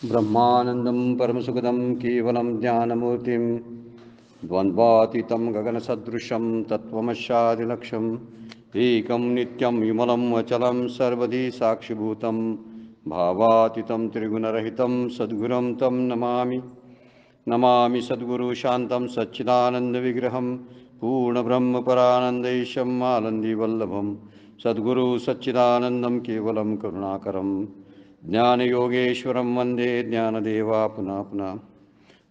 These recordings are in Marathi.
ब्रह्मानंदं परमसुखदं केवलं ज्ञानमूर्तिं द्वन्द्वातीतं गगनसदृशं तत्त्वमस्यादिलक्ष्यम् एकं नित्यं विमलं अचलं सर्वधी साक्षिभूतं भावातीतं त्रिगुणरहितं सद्गुरुं तं नमामि। नमामि सद्गुरु शान्तं सच्चिदानन्दविग्रहं पूर्णब्रह्मपरानन्दैशम् आनन्दिवल्लभं सद्गुरु सच्चिदानन्दं केवलं करुणाकरं ज्ञानयोगेश्वरं वन्दे ज्ञानदेवा पुनः पुनः।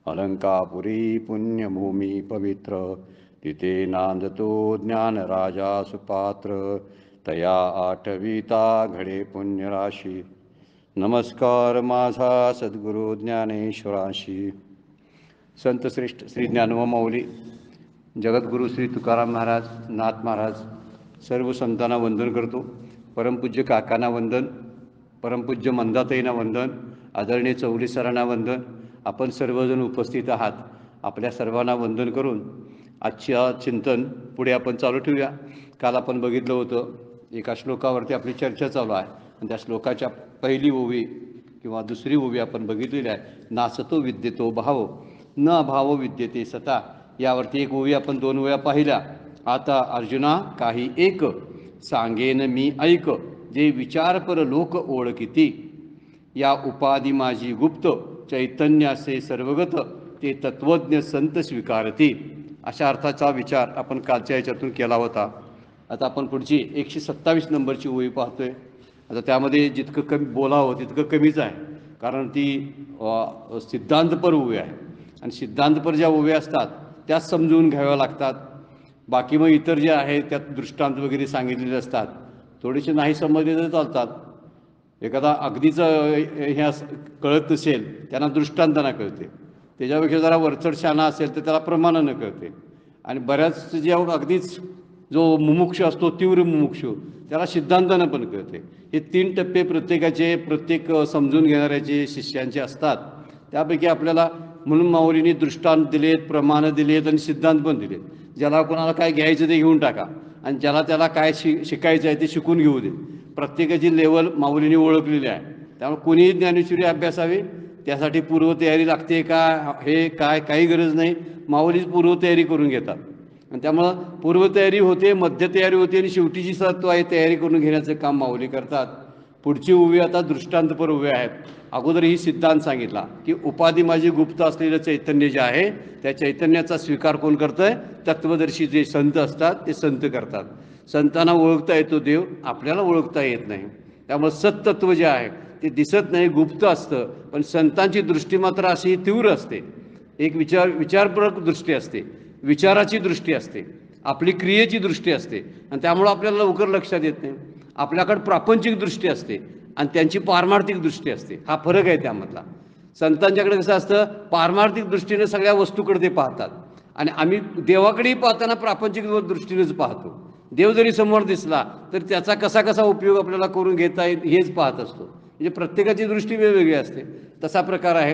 अलंकापुरी पुण्यभूमी पवित्र तिथे नांदतो ज्ञानराजा सुपात्र तया आठविता घडे पुण्यराशी नमस्कार माझा सद्गुरु ज्ञानेश्वराशी। संतश्रेष्ठ श्री ज्ञानोबा माऊली, जगद्गुरु श्री तुकाराम महाराज, नाथ महाराज, सर्व संतांना वंदन करतो। परमपूज्य काकांना वंदन, परमपूज्य मंदाताईंना वंदन, आदरणीय चौली सरांना वंदन। आपण सर्वजण उपस्थित आहात, आपल्या सर्वांना वंदन करून आजच्या चिंतन पुढे आपण चालू ठेवूया। काल आपण बघितलं होतं, एका श्लोकावरती आपली चर्चा चालू आहे आणि त्या श्लोकाच्या पहिली ओवी किंवा दुसरी ओवी आपण बघितलेली आहे, नासतो विद्येतो भाव न अभाव विद्यते सता। यावरती एक ओवी आपण 2 वेळा पाहिल्या। आता अर्जुना काही एक सांगेन मी ऐक, जे विचारपर लोक ओळखिती या उपाधी माझी गुप्त चैतन्यासे सर्वगत ते तत्वज्ञ संत स्वीकारती। अशा अर्थाचा विचार आपण कालच्या याच्यातून केला होता। आता आपण पुढची 127 नंबरची ओवी पाहतोय। आता त्यामध्ये जितकं कमी बोलावं तितकं कमीच आहे, कारण ती सिद्धांतपर ओवी आहे आणि सिद्धांतपर ज्या ओव्या असतात त्याच समजून घ्याव्या लागतात। बाकी मग इतर जे आहे त्यात दृष्टांत वगैरे सांगितलेले असतात, थोडेसे नाही समजले तर चालतात। एखादा अगदीच ह्या कळत नसेल त्यांना दृष्टांताना कळते, त्याच्यापेक्षा जरा वरचढ शहाणा असेल तर त्याला प्रमाणानं कळते। आणि बऱ्याच जे अगदीच जो मुमुक्षु असतो, तीव्र मुमुक्षु, त्याला सिद्धांतानं पण कळते। हे 3 टप्पे प्रत्येकाचे, प्रत्येक समजून घेणाऱ्याचे शिष्यांचे असतात। त्यापैकी आपल्याला म्हणून माऊलींनी दृष्टांत दिलेत, प्रमाणं दिलेत आणि सिद्धांत पण दिलेत। ज्याला कोणाला काय घ्यायचं ते घेऊन टाका आणि त्याला काय शिकायचं आहे ते शिकून घेऊ दे। प्रत्येकाची लेवल माऊलींनी ओळखलेली आहे, त्यामुळे कोणीही ज्ञानेश्वरी अभ्यासावी त्यासाठी पूर्वतयारी लागते का, हे काय काही गरज नाही, माऊलीच पूर्वतयारी करून घेतात। आणि त्यामुळं पूर्वतयारी होते, मध्यतयारी होते आणि शेवटीची सत्व आहे तयारी करून घेण्याचं काम माऊली करतात। पुढची ओवी आता दृष्टांतपर ओवी आहेत। अगोदर ही सिद्धांत सांगितला की उपाधी माझी गुप्त असलेलं चैतन्य जे आहे त्या चैतन्याचा स्वीकार कोण करतंय? तत्वदर्शी जे संत असतात ते संत करतात। संतांना ओळखता येतो देव, आपल्याला ओळखता येत नाही। त्यामुळे सत्तत्व जे आहे ते दिसत नाही, गुप्त असतं, पण संतांची दृष्टी मात्र अशी तीव्र असते। एक विचारपूर्वक दृष्टी असते, विचाराची दृष्टी असते, आपली क्रियेची दृष्टी असते आणि त्यामुळं आपल्याला लवकर लक्षात येत नाही। आपल्याकडे प्रापंचिक दृष्टी असते आणि त्यांची पारमार्थिक दृष्टी असते, हा फरक आहे त्यामधला। संतांच्याकडे कसं असतं, पारमार्थिक दृष्टीने सगळ्या वस्तूकडे ते पाहतात आणि आम्ही देवाकडेही पाहताना प्रापंचिक दृष्टीनेच पाहतो। देव जरी समोर दिसला तर त्याचा कसा कसा उपयोग आपल्याला करून घेता येईल हेच पाहत असतो। म्हणजे प्रत्येकाची दृष्टी वेगवेगळी असते, तसा प्रकार आहे।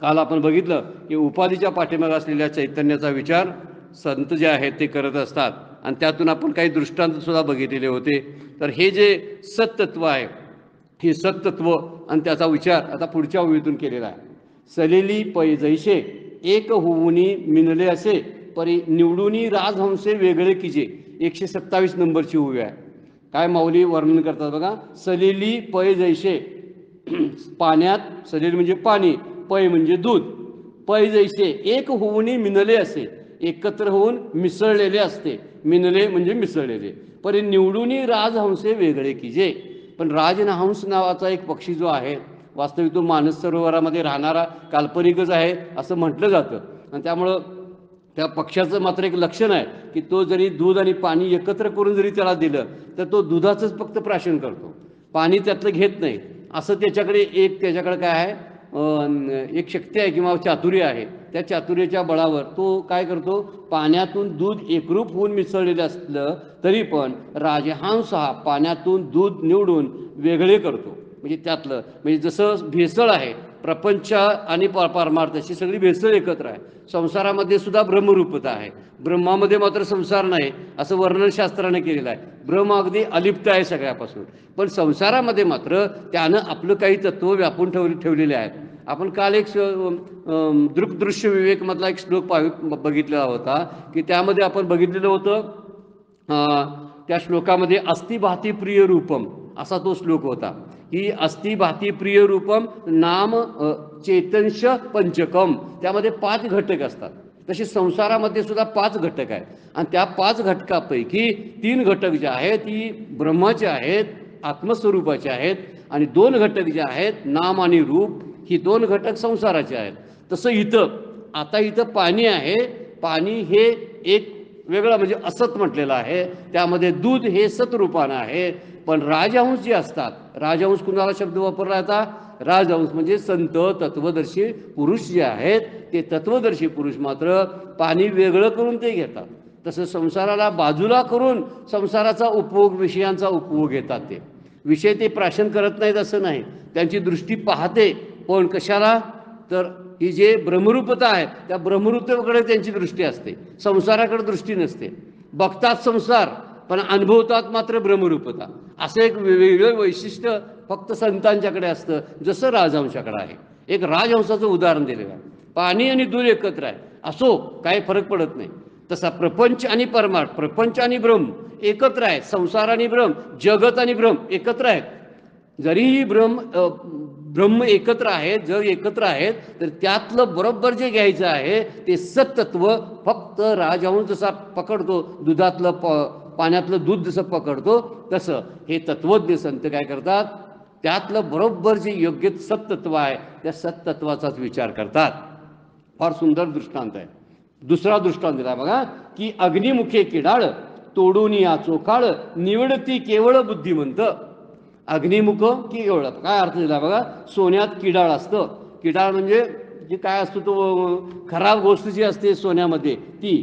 काल आपण बघितलं की उपाधीच्या पाठीमागे असलेल्या चैतन्याचा विचार संत जे आहेत ते करत असतात आणि त्यातून आपण काही दृष्टांतसुद्धा बघितलेले होते। तर हे जे सत्तत्व आहे, हे सत्तत्व आणि त्याचा विचार आता पुढच्या ओवीतून केलेला आहे। सलेली पै जैसे एक होऊनी मिनले असे, परी निवडूनी राजहंसे वेगळे कीजे। 127 नंबरची ओवी आहे। काय माऊली वर्णन करतात बघा, सलेली पै जैसे, पाण्यात, सलेली म्हणजे पाणी, पै म्हणजे दूध, पै जैसे एक होऊनी मिनले असे, एकत्र होऊन मिसळलेले असते, मिनले म्हणजे मिसळलेले, परी निवडूनी राजहंसे वेगळे कीजे। पण राजहंस नावाचा एक पक्षी जो आहे, वास्तविक तो मानस सरोवरामध्ये राहणारा काल्पनिकच आहे असं म्हटलं जातं। आणि त्यामुळं त्या पक्ष्याचं मात्र एक लक्षण आहे की तो जरी दूध आणि पाणी एकत्र करून जरी त्याला दिलं तर तो दुधाचंच फक्त प्राशन करतो, पाणी त्यातलं घेत नाही। असं त्याच्याकडे काय आहे, एक शक्ती आहे किंवा चातुर्य आहे। त्या चातुर्याच्या बळावर तो काय करतो, पाण्यातून दूध एकरूप होऊन मिसळलेलं असलं तरी पण राजहंस हा पाण्यातून दूध निवडून वेगळे करतो। म्हणजे त्यातलं, म्हणजे जसं भेसळ आहे प्रपंच आणि परमार्थाची सगळी भेसळ एकत्र आहे. संसारामध्ये सुद्धा ब्रह्मरूपता आहे, ब्रह्मामध्ये मात्र संसार नाही असं वर्णनशास्त्राने केलेलं आहे. ब्रह्म अगदी अलिप्त आहे सगळ्यापासून, पण संसारामध्ये मात्र त्यानं आपलं काही तत्व व्यापून ठेवलेले आहेत. आपण काल एक दृक्दृश्य विवेकमधला एक श्लोक बघितलेला होता की त्यामध्ये आपण बघितलेलं होतं, त्या श्लोकामध्ये अस्ति भाती प्रिय रूपम असा तो श्लोक होता की अस्ति भाती प्रिय रूपम नाम चेतनश पंचकम, त्यामध्ये 5 घटक असतात. तसे संसारामध्ये सुद्धा 5 घटक आहेत आणि त्या 5 घटकापैकी 3 घटक जे आहेत ती ब्रह्माचे आहेत, आत्मस्वरूपाचे आहेत, आणि 2 घटक जे आहेत नाम आणि रूप ही 2 घटक संसाराचे आहेत. तसं इथं पाणी आहे, पाणी हे एक वेगळं म्हणजे असत म्हटलेलं आहे, त्यामध्ये दूध हे सतरूपानं आहे. पण राजहंस जे असतात, राजहंस कुणाला शब्द वापरला जाता, राजहंस म्हणजे संत तत्वदर्शी पुरुष जे आहेत ते तत्वदर्शी पुरुष मात्र पाणी वेगळं करून ते घेतात. तसं संसाराला बाजूला करून संसाराचा उपभोग, विषयांचा उपभोग घेतात. ते विषय ते प्राशन करत नाहीत असं नाही, त्यांची दृष्टी पाहते, पण कशाला, तर ही जे ब्रह्मरूपता आहे त्या ब्रह्मरूपतेकडे त्यांची दृष्टी असते, संसाराकडे दृष्टी नसते. बघतात संसार पण अनुभवतात मात्र ब्रह्मरूपता. असं एक वेगळं वैशिष्ट्य फक्त संतांच्याकडे असतं, जसं राजहंसाकडे आहे. एक राजहंसाचं उदाहरण दिलेलं आहे. पाणी आणि दूध एकत्र आहे, असो काही फरक पडत नाही. तसा प्रपंच आणि परमार्थ, प्रपंच आणि ब्रह्म एकत्र आहेत, संसार आणि ब्रह्म, जगत आणि ब्रह्म एकत्र आहेत. जरीही ब्रह्म एकत्र आहेत, जग एकत्र आहेत, तर त्यातलं बरोबर जे घ्यायचं आहे ते सत्तत्व फक्त राजहंस जसा पकडतो, दुधातलं पाण्यातलं दूध जसं पकडतो तसं हे तत्वज्ञ संत काय करतात, त्यातलं बरोबर जे योग्य सत्तत्व आहे त्या सत्तत्वाचाच विचार करतात. फार सुंदर दृष्टांत आहे. दुसरा दृष्टांत दिला बघा की अग्निमुखे किडाळ तोडून या चोखाळ निवडती केवळ बुद्धिमंत. अग्निमुख केवळ काय अर्थ दिला बघा, सोन्यात किडाळ असतं. किडाळ म्हणजे जे काय असतो तो खराब गोष्ट जी असते सोन्यामध्ये ती.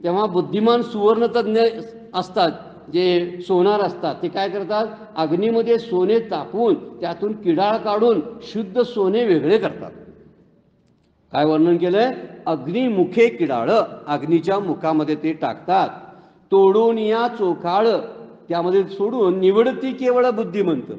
तेव्हा बुद्धिमान सुवर्णतज्ञ असतात जे सोनार असतात, ते काय करतात, अग्नीमध्ये सोने तापवून त्यातून किडाळ काढून शुद्ध सोने वेगळे करतात. काय वर्णन केलंय, अग्निमुखे किडाळ, अग्नीच्या मुखामध्ये ते टाकतात. तोडून या चोखाळ, त्यामध्ये सोडून निवडती केवळ बुद्धिमंत,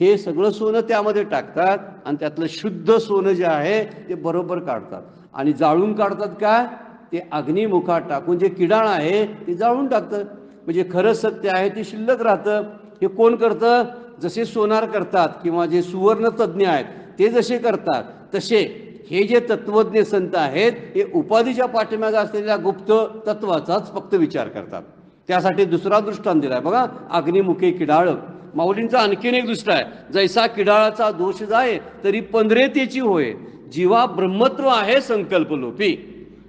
हे सगळं सोनं त्यामध्ये टाकतात आणि त्यातलं शुद्ध सोनं जे आहे ते बरोबर काढतात आणि जाळून काढतात. काय, ते अग्निमुखात टाकून जे किडाळ आहे ते जाळून टाकतं. म्हणजे खरं सत्य आहे ते शिल्लक राहतं. हे कोण करतं, जसे सोनार करतात किंवा जे सुवर्ण तज्ज्ञ आहेत ते जसे करतात, तसे हे जे तत्वज्ञ संत आहेत हे उपाधीच्या पाठीमागे असलेल्या गुप्त तत्वाचाच फक्त विचार करतात. त्यासाठी दुसरा दृष्टांत दिलाय बघा, अग्निमुखे किडाळ. माऊलींचा आणखीन एक दृष्ट आहे, जैसा किडाळाचा दोष जाय तरी पंधरेतेची होय, जीवा ब्रह्मत्व आहे संकल्पलोपी.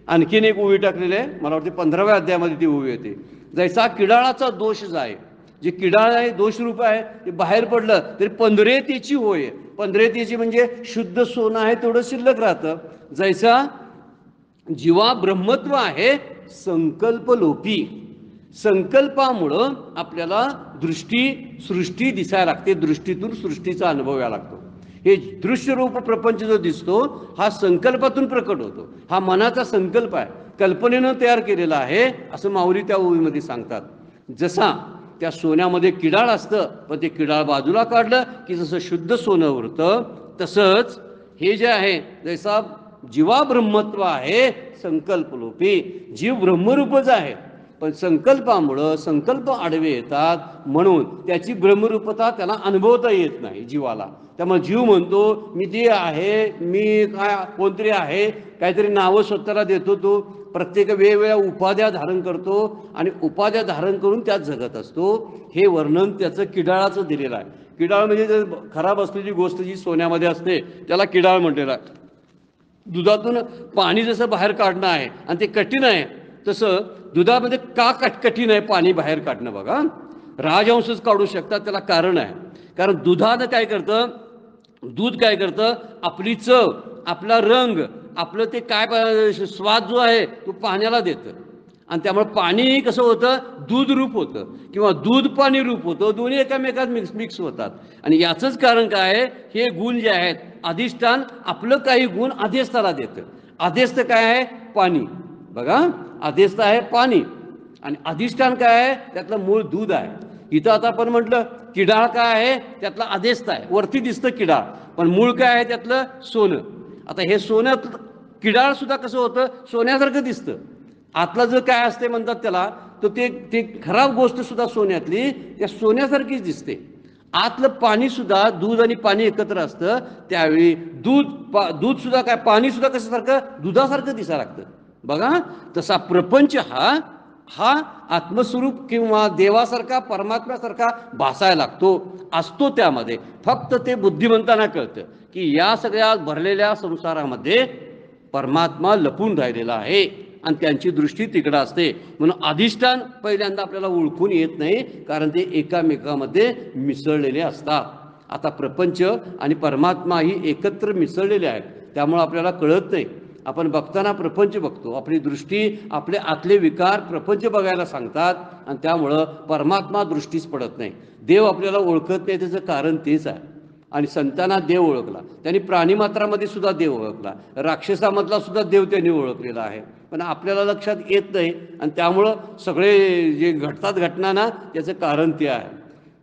आणखीन एक ओवी टाकलेली आहे, मला वाटते 15व्या अध्यायामध्ये ती ओवी येते. जैसा किडाळाचा दोष जाय, जे किडाळ आहे दोषरूप आहे ते बाहेर पडलं तरी पंधरेतेची होय. पंधरेतेची म्हणजे शुद्ध सोनं आहे तेवढं शिल्लक राहतं. जैसा जीवा ब्रह्मत्व आहे संकल्पलोपी, संकल्पामुळं आपल्याला सृष्टी दिसायला लागते, दृष्टीतून सृष्टीचा अनुभव यायला लागतो. हे दृश्यरूप प्रपंच जो दिसतो हा संकल्पातून प्रकट होतो, हा मनाचा संकल्प आहे, कल्पनेनं तयार केलेला आहे असं माऊली त्या ओवीमध्ये सांगतात. जसा त्या सोन्यामध्ये किडाळ असतं पण ते किडाळ बाजूला काढलं की जसं शुद्ध सोनं उरतं, तसंच हे जे आहे जैसा जीवा ब्रह्मत्व आहे संकल्पलोपी, जीव ब्रह्मरूपच आहे पण संकल्पामुळं संकल्प आडवे येतात, म्हणून त्याची ब्रह्मरूपता त्याला अनुभवता येत नाही जीवाला. त्यामुळे जीव म्हणतो मी ते आहे, मी काय कोणतरी आहे, काहीतरी नावं स्वतःला देतो, तो प्रत्येक वेगवेगळ्या उपाध्या धारण करतो आणि उपाध्या धारण करून त्यात जगत असतो. हे वर्णन त्याचं किडाळाचं दिलेलं आहे. किडाळ म्हणजे खराब असलेली गोष्ट जी सोन्यामध्ये असते त्याला किडाळ म्हटलेलं आहे. दुधातून पाणी जसं बाहेर काढणं आहे आणि ते कठीण आहे, तसं दुधामध्ये का कठीण आहे पाणी बाहेर काढणं बघा. राजहंसच काढू शकतात, त्याला कारण आहे. कारण दुधानं काय करतं, दूध काय करतं, आपली चव, आपला रंग, आपलं ते काय स्वाद जो आहे तो पाण्याला देतं. आणि त्यामुळे पाणी कसं होतं, दूध रूप होतं किंवा दूध पाणी रूप होतं, दोन्ही एकामेकात मिक्स होतात. आणि याचंच कारण काय आहे, हे गुण जे आहेत, अधिष्ठान आपलं काही गुण अधेस्थाला देतं. अधेस्थ काय आहे, पाणी. बघा, अधेस्थ आहे पाणी आणि अधिष्ठान काय आहे, त्यातलं मूळ दूध आहे. इथं आता आपण म्हटलं किडाळ काय आहे, त्यातला अधेस्थ आहे, वरती दिसतं किडाळ, पण मूळ काय आहे त्यातलं, सोनं. आता हे सोन्यात किडाळ सुद्धा कसं होतं, सोन्यासारखं दिसतं. आतलं जर काय असते म्हणतात त्याला, तर ते खराब गोष्ट सुद्धा सोन्यातली त्या सोन्यासारखीच दिसते. आतलं पाणी सुद्धा, दूध आणि पाणी एकत्र असतं, त्यावेळी दूध सुद्धा काय, पाणी सुद्धा कशासारखं, दुधासारखं दिसायला लागतं. बघा, तसा प्रपंच हा आत्मस्वरूप किंवा देवासारखा, परमात्म्यासारखा भासायला लागतो, असतो त्यामध्ये. फक्त ते बुद्धिमंतांना कळतं की या सगळ्या भरलेल्या संसारामध्ये परमात्मा लपून राहिलेला आहे आणि त्यांची दृष्टी तिकडं असते. म्हणून अधिष्ठान पहिल्यांदा आपल्याला ओळखून येत नाही, कारण ते एकामेकामध्ये मिसळलेले असतात. आता प्रपंच आणि परमात्मा ही एकत्र मिसळलेले आहेत, त्यामुळं आपल्याला कळत नाही. आपण बघताना प्रपंच बघतो, आपली दृष्टी, आपले आतले विकार प्रपंच बघायला सांगतात आणि त्यामुळं परमात्मा दृष्टीच पडत नाही. देव आपल्याला ओळखत नाही, त्याचं कारण तेच आहे. आणि संतांना देव ओळखला, त्यांनी प्राणीमात्रामध्ये सुद्धा देव ओळखला, राक्षसामधला सुद्धा देव त्यांनी ओळखलेला आहे, पण आपल्याला लक्षात येत नाही. आणि त्यामुळं सगळे जे घडतात घटना ना, त्याचं कारण ते आहे.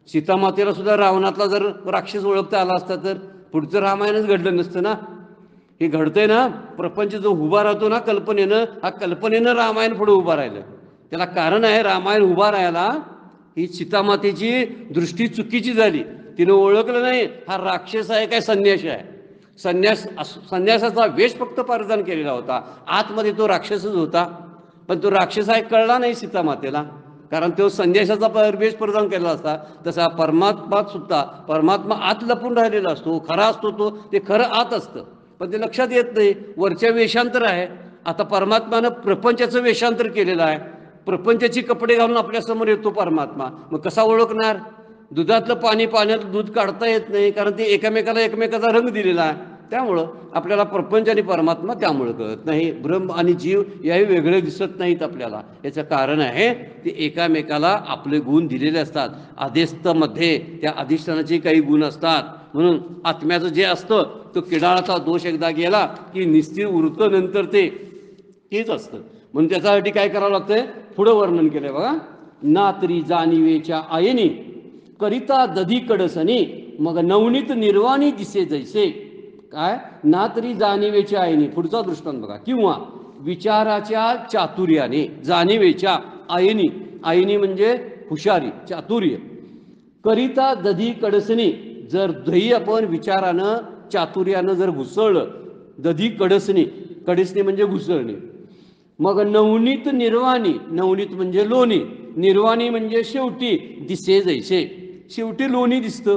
सीतामातेला सुद्धा रावणातला जर राक्षस ओळखता आला असता तर पुढचं रामायणच घडलं नसतं ना. हे घडतंय ना, प्रपंच जो उभा राहतो ना कल्पनेनं, हा कल्पनेनं रामायण पुढे उभा राहिलं. त्याला कारण आहे, रामायण उभा राहायला ही सीतामातेची दृष्टी चुकीची झाली. तिनं ओळखलं नाही हा राक्षस आहे काय संन्यासी आहे. संन्यासाचा वेश फक्त परिधान केलेला होता, आतमध्ये तो राक्षसच होता. पण तो राक्षस आहे कळला नाही सीतामातेला, कारण तो संन्यासाचा वेश परिधान केलेला असता. तसा परमात्मात सुद्धा, परमात्मा आत लपून राहिलेला असतो, खरा असतो तो, ते खरं आत असतं, पण ते लक्षात येत नाही. वरच्या वेशांतर आहे. आता परमात्मानं प्रपंचाचं वेशांतर केलेलं आहे, प्रपंचाची कपडे घालून आपल्यासमोर येतो परमात्मा. मग कसा ओळखणार? दुधातलं पाणी पाण्यात दूध काढता येत नाही, कारण ते एकमेकाचा रंग दिलेला आहे. त्यामुळं आपल्याला प्रपंच आणि परमात्मा त्यामुळं कळत नाही. ब्रह्म आणि जीव याही वेगळे दिसत नाहीत आपल्याला. याचं कारण आहे, ते एकामेकाला आपले गुण दिलेले असतात. अधेस्थमध्ये त्या अधिष्ठानाचे काही गुण असतात. म्हणून आत्म्याचं जे असतं, तो किडाळाचा दोष एकदा गेला की निस्थिर उरतं, नंतर तेच असतं. म्हणून त्याच्यासाठी काय करावं लागतंय, पुढं वर्णन केलंय बघा. ना तरी जाणीवेच्या आयनी करिता दधी कडसनी, मग नवनीत निर्वाणी दिसे जैसे. काय, ना तरी जाणीवेच्या आयनी, पुढचा दृष्टांत बघा. किंवा विचाराच्या चातुर्याने, जाणीवेच्या आयनी, आयनी म्हणजे हुशारी, चातुर्य. करिता दधी कडसनी, जर दही आपण विचारानं चातुर्यानं जर घुसळलं, दधी कडसनी, कडसनी म्हणजे घुसळणे. मग नवनीत निर्वाणी, नवनीत म्हणजे लोणी, निर्वाणी म्हणजे शेवटी दिसे जैसे, शेवटी लोणी दिसतं.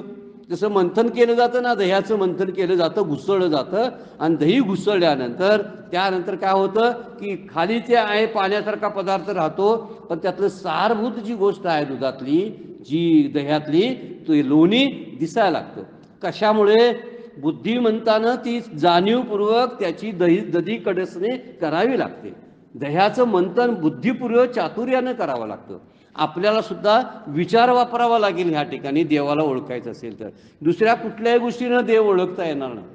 जसं मंथन केलं जातं ना, दह्याचं मंथन केलं जातं, घुसळलं जातं, आणि दही घुसळल्यानंतर त्यानंतर काय होतं की खाली ते आहे पाण्यासारखा पदार्थ राहतो, पण त्यातलं सारभूत जी गोष्ट आहे दुधातली, जी दह्यातली, तो लोणी दिसायला लागतं. कशामुळे? बुद्धिमंतानं ती जाणीवपूर्वक त्याची दधी कडसणे करावी लागते. दह्याचं मंथन बुद्धिपूर्वक चातुर्यानं करावं लागतं. आपल्याला सुद्धा विचार वापरावा लागेल ह्या ठिकाणी देवाला ओळखायचं असेल तर. दुसऱ्या कुठल्याही गोष्टीनं देव ओळखता येणार नाही.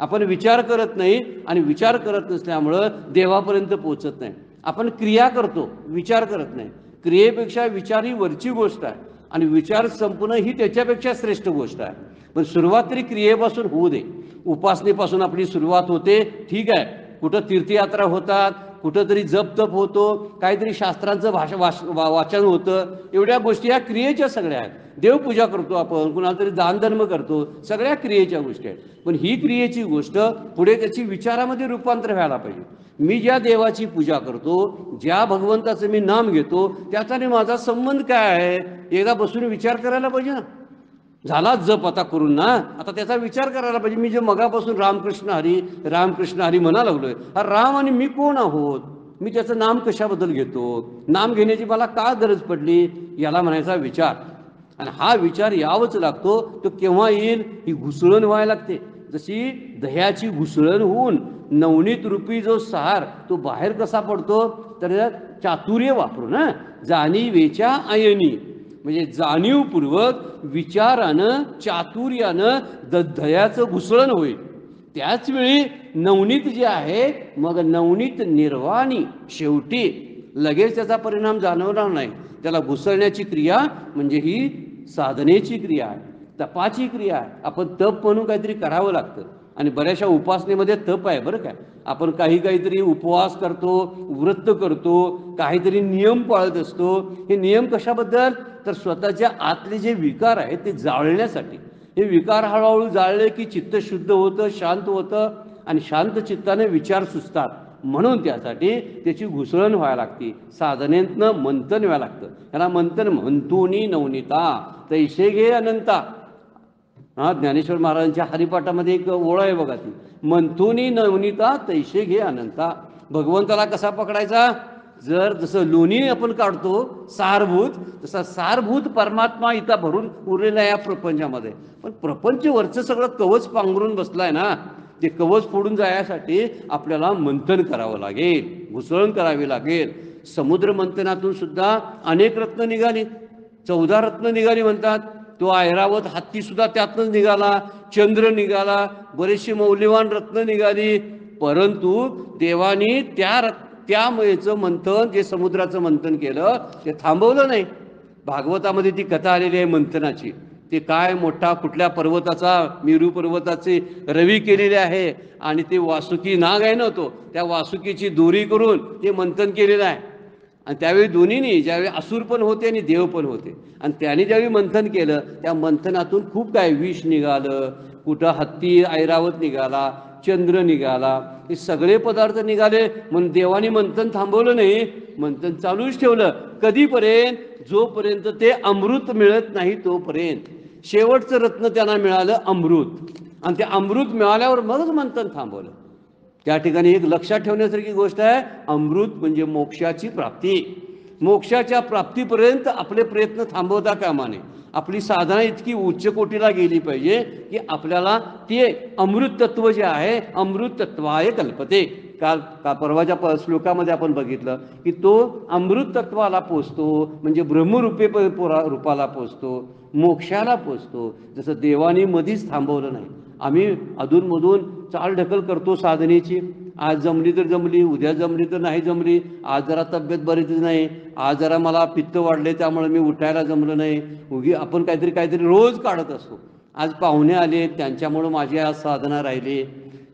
आपण विचार करत नाही, आणि विचार करत नसल्यामुळं देवापर्यंत पोहोचत नाही. आपण क्रिया करतो, विचार करत नाही. क्रियेपेक्षा विचार ही वरची गोष्ट आहे, आणि विचार संपणं ही त्याच्यापेक्षा श्रेष्ठ गोष्ट आहे. पण सुरुवात तरी क्रियेपासून होऊ दे. उपासनेपासून आपली सुरुवात होते, ठीक आहे. कुठं तीर्थयात्रा होतात, कुठंतरी जप तप होतो, काहीतरी शास्त्रांचं वाचन होतं, एवढ्या गोष्टी ह्या क्रियेच्या सगळ्या आहेत. देवपूजा करतो आपण, कुणाला तरी दानधर्म करतो, सगळ्या क्रियेच्या गोष्टी आहेत. पण ही क्रियेची गोष्ट पुढे त्याची विचारामध्ये रूपांतर व्हायला पाहिजे. मी ज्या देवाची पूजा करतो, ज्या भगवंताचं मी नाम घेतो, त्याचा माझा संबंध काय आहे, एकदा बसून विचार करायला पाहिजे ना. झाला जप आता करून ना, आता त्याचा विचार करायला पाहिजे. मी जे मगापासून रामकृष्ण हरी म्हणा लागलोय, हा राम आणि मी कोण आहोत, मी त्याचं नाम कशाबद्दल घेतो, नाम घेण्याची मला का गरज पडली, याला म्हणायचा विचार. आणि हा विचार यावंच लागतो. तो केव्हा येईल? ही घुसळण व्हायला लागते. जशी दह्याची घुसळण होऊन नवनीत रूपी जो सार तो बाहेर कसा पडतो तर चातुर्य वापरून जाणीवेच्या आयनी, म्हणजे जाणीवपूर्वक विचारानं चातुर्यानं दह्याचं घुसळण होईल. त्याच वेळी नवनीत जे आहे मग नवनीत निर्वाणी शेवटी लगेच त्याचा परिणाम जाणवणार नाही. त्याला घुसळण्याची क्रिया म्हणजे ही साधनेची क्रिया आहे, तपाची क्रिया आहे. आपण तप म्हणून काहीतरी करावं लागतं आणि बऱ्याचशा उपासनेमध्ये तप आहे बरं काय. आपण काहीतरी उपवास करतो, व्रत करतो, काहीतरी नियम पाळत असतो. हे नियम कशाबद्दल तर स्वतःच्या आतले जे विकार आहेत ते जाळण्यासाठी. हे विकार हळूहळू जाळले की चित्त शुद्ध होतं, शांत होतं आणि शांत चित्ताने विचार सुचतात. म्हणून त्यासाठी त्याची घुसळण व्हायला लागते, साधनेतनं मंथन व्हायला लागतं. ह्याला मंथन म्हणतोनी नवनीता तैसे घे अनंता. ज्ञानेश्वर महाराजांच्या हरिपाठामध्ये एक ओळ आहे बघा ती, मंथोनी नवनीता तैसे घे अनंता. भगवंताला कसा पकडायचा, जर जसं लोणी आपण काढतो सारभूत, तसा सारभूत परमात्मा इथं भरून उरलेला आहे या प्रपंचामध्ये. पण प्रपंच वरचं सगळं कवच पांघरून बसलाय ना, ते कवच फोडून जाण्यासाठी आपल्याला मंथन करावं लागेल, घुसळण करावी लागेल. समुद्र मंथनातून सुद्धा अनेक रत्न निघाली, 14 रत्न निघाली म्हणतात. तो ऐरावत हत्ती सुद्धा त्यातनंच निघाला, चंद्र निघाला, बरेचशी मौल्यवान रत्न निघाली. परंतु देवानी त्यामुळेचं मंथन, जे समुद्राचं मंथन केलं ते थांबवलं नाही. भागवतामध्ये ती कथा आलेली आहे मंथनाची. ते काय मोठा कुठल्या पर्वताचा, मेरू पर्वताचे रवी केलेले आहे आणि ते वासुकी नाग आहे ना, त्या वासुकीची दोरी करून ते मंथन केलेलं आहे. आणि त्यावेळी दोन्हीनी, ज्यावेळी असुर पण होते आणि देव पण होते, आणि त्यांनी ज्यावेळी मंथन केलं त्या मंथनातून खूप काय विष निघालं, कुठं हत्ती ऐरावत निघाला, चंद्र निघाला, हे सगळे पदार्थ निघाले. म्हणून देवानी मंथन थांबवलं नाही, मंथन चालूच ठेवलं. कधीपर्यंत, जोपर्यंत ते अमृत मिळत नाही तोपर्यंत. शेवटचं रत्न त्यांना मिळालं अमृत, आणि ते अमृत मिळाल्यावर मगच मंथन थांबवलं. त्या ठिकाणी एक लक्षात ठेवण्यासारखी गोष्ट आहे, अमृत म्हणजे मोक्षाची प्राप्ती. मोक्षाच्या प्राप्तीपर्यंत आपले प्रयत्न थांबवता कामा नये. आपली साधना इतकी उच्च कोटीला गेली पाहिजे की आपल्याला ते अमृत तत्व जे आहे, अमृत तत्वाय कल्पते. काल परवाच्या श्लोकामध्ये आपण बघितलं की तो अमृत तत्वाला पोचतो, म्हणजे ब्रह्मरूपे रूपाला पोचतो, मोक्षाला पोचतो. जसं देवानी मधीच थांबवलं नाही. आम्ही अधूनमधून चालढकल करतो साधनेची. आज जमली तर जमली, उद्या जमली तर नाही जमली. आज जरा तब्येत बरीच नाही, आज जरा मला पित्त वाढले त्यामुळे मी उठायला जमलं नाही. उगी आपण काहीतरी रोज काढत असतो. आज पाहुणे आले त्यांच्यामुळं माझी आज साधना राहिली.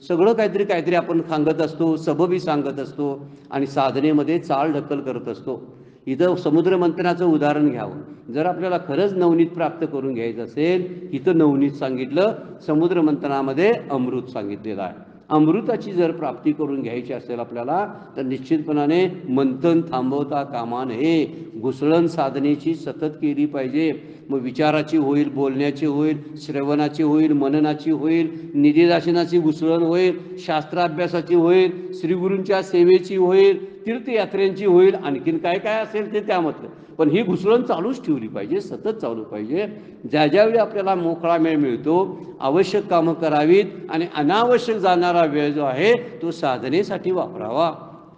सगळं काहीतरी आपण सांगत असतो, सबबी सांगत असतो आणि साधनेमध्ये चालढकल करत असतो. इथं समुद्र मंथनाचं उदाहरण घ्यावं. जर आपल्याला खरंच नवनीत प्राप्त करून घ्यायचं असेल, इथं नवनीत सांगितलं, समुद्र मंथनामध्ये अमृत सांगितलेलं आहे. अमृताची जर प्राप्ती करून घ्यायची असेल आपल्याला, तर निश्चितपणाने मंथन थांबवता कामा नये. घुसळण साधनेची सतत केली पाहिजे. मग विचाराची होईल, बोलण्याची होईल, श्रवणाची होईल, मननाची होईल, निधिदासनाची घुसळण होईल, शास्त्राभ्यासाची होईल, श्रीगुरूंच्या सेवेची होईल, तीर्थयात्रेंची होईल, आणखीन काय काय असेल ते त्यामधलं. पण ही घुसळण चालूच ठेवली पाहिजे, सतत चालू पाहिजे. ज्यावेळी आपल्याला मोकळा वेळ मिळतो आवश्यक कामं करावीत आणि अनावश्यक जाणारा वेळ जो आहे तो साधनेसाठी वापरावा,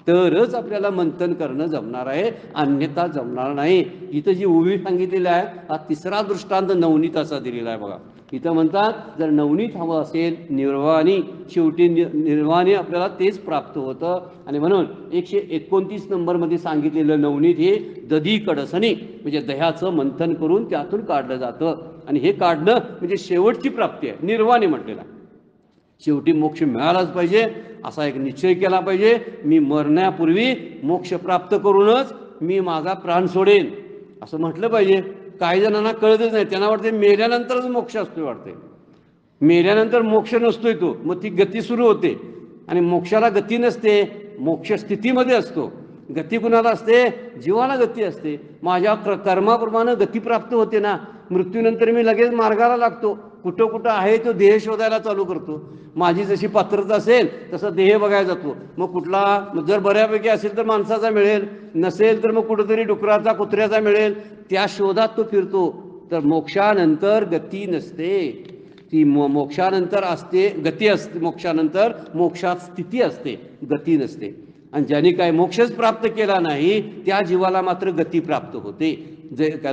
तरच आपल्याला मंथन करणं जमणार आहे, अन्यथा जमणार नाही. इथं जी उभी सांगितलेली आहे हा तिसरा दृष्टांत नवनीताचा दिलेला आहे बघा. इथं म्हणतात जर नवनीत हवं असेल, निर्वाणी, शेवटी निर्वाणी आपल्याला तेच प्राप्त होतं. आणि म्हणून 129 नंबरमध्ये सांगितलेलं नवनीत हे दधी कडसणी, म्हणजे दह्याचं मंथन करून त्यातून काढलं जातं. आणि हे काढणं म्हणजे शेवटची प्राप्ती आहे, निर्वाणी म्हटलेला. शेवटी मोक्ष मिळालाच पाहिजे असा एक निश्चय केला पाहिजे. मी मरण्यापूर्वी मोक्ष प्राप्त करूनच मी माझा प्राण सोडेन असं म्हटलं पाहिजे. काही जणांना कळतच नाही, त्यांना वाटते मेल्यानंतरच मोक्ष असतोय, वाटते मेल्यानंतर मोक्ष नसतोय तो. मग ती गती सुरू होते आणि मोक्षाला गती नसते, मोक्ष स्थितीमध्ये असतो. गती कुणाला असते? जीवाला गती असते. माझ्या कर्माप्रमाणे गती प्राप्त होते ना. मृत्यूनंतर मी लगेच मार्गाला लागतो, कुठं कुठं आहे तो देह शोधायला चालू करतो. माझी जशी पात्रता असेल तसा देह बघायला जातो. मग कुठला जर बऱ्यापैकी असेल तर माणसाचा मिळेल, नसेल तर मग कुठंतरी डुकराचा, कुत्र्याचा मिळेल, त्या शोधात तो फिरतो. तर मोक्षानंतर गती नसते. ती मोक्षानंतर असते, गती असते, मोक्षानंतर मोक्षात स्थिती असते, गती नसते. आणि ज्याने काय मोक्षच प्राप्त केला नाही त्या जीवाला मात्र गती प्राप्त होते.